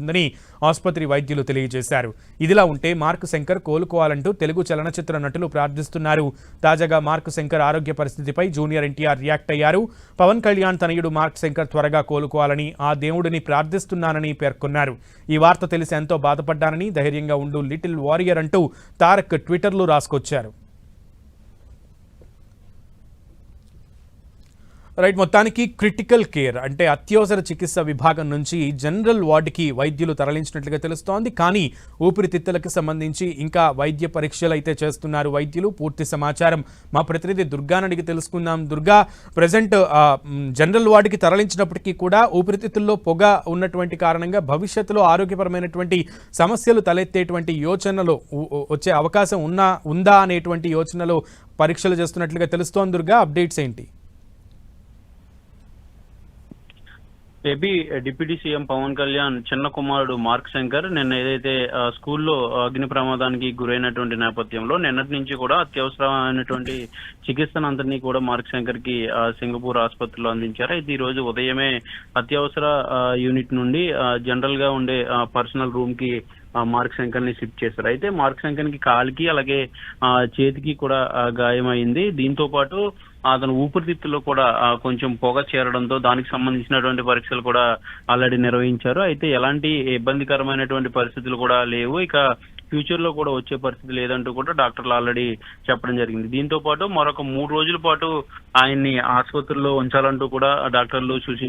ఉందని ఆసుపత్రి వైద్యులు తెలియజేశారు. ఇదిలా ఉంటే మార్క్ శంకర్ కోలుకోవాలంటూ తెలుగు చలనచిత్ర నటులు ప్రార్థిస్తున్నారు. తాజాగా మార్క్ శంకర్ ఆరోగ్య పరిస్థితిపై జూనియర్ ఎన్టీఆర్ రియాక్ట్ అయ్యారు. పవన్ కళ్యాణ్ తనయుడు మార్క్ శంకర్ త్వరగా కోలుకోవాలని ఆ దేవుడిని ప్రార్థిస్తున్నానని పేర్కొన్నారు. ఈ వార్త తెలిసి ఎంతో బాధపడ్డానని, ధైర్యంగా ఉండు లిటిల్ వారియర్ అంటూ తారక్ ట్విట్టర్లో రాసుకొచ్చారు. రైట్, మొత్తానికి క్రిటికల్ కేర్ అంటే అత్యవసర చికిత్స విభాగం నుంచి జనరల్ వార్డుకి వైద్యులు తరలించినట్లుగా తెలుస్తోంది. కానీ ఊపిరితిత్తులకు సంబంధించి ఇంకా వైద్య పరీక్షలు అయితే చేస్తున్నారు వైద్యులు. పూర్తి సమాచారం మా ప్రతినిధి దుర్గాని అడిగి తెలుసుకుందాం. దుర్గా, ప్రజెంట్ జనరల్ వార్డుకి తరలించినప్పటికీ కూడా ఊపిరితిత్తుల్లో పొగ ఉన్నటువంటి కారణంగా భవిష్యత్తులో ఆరోగ్యపరమైనటువంటి సమస్యలు తలెత్తేటువంటి యోచనలు వచ్చే అవకాశం ఉందా అనేటువంటి యోచనలో పరీక్షలు చేస్తున్నట్లుగా తెలుస్తోంది. దుర్గా, అప్డేట్స్ ఏంటి? AP deputy CM Pawan Kalyan చిన్న కుమారుడు మార్క్ శంకర్ నిన్న ఏదైతే స్కూల్లో అగ్ని ప్రమాదానికి గురైనటువంటి నేపథ్యంలో నిన్నటి నుంచి కూడా అత్యవసరమైనటువంటి చికిత్సను అంతటినీ కూడా మార్క్ శంకర్ కి సింగపూర్ ఆసుపత్రిలో అందించారు. అయితే ఈ రోజు ఉదయమే అత్యవసర యూనిట్ నుండి జనరల్ గా ఉండే పర్సనల్ రూమ్ కి మార్క్ శంకర్ ని షిఫ్ట్ చేశారు. అయితే మార్క్ శంకర్ కి కాలికి అలాగే చేతికి కూడా గాయమైంది. దీంతో పాటు అతను ఊపిరితిత్తుల్లో కూడా కొంచెం పొగ చేరడంతో దానికి సంబంధించినటువంటి పరీక్షలు కూడా ఆల్రెడీ నిర్వహించారు. అయితే ఎలాంటి ఇబ్బందికరమైనటువంటి పరిస్థితులు కూడా లేవు, ఇక ఫ్యూచర్ లో కూడా వచ్చే పరిస్థితి లేదంటూ కూడా డాక్టర్లు ఆల్రెడీ చెప్పడం జరిగింది. దీంతో పాటు మరొక 3 రోజుల పాటు ఆయన్ని ఆసుపత్రిలో ఉంచాలంటూ కూడా డాక్టర్లు సూచించారు.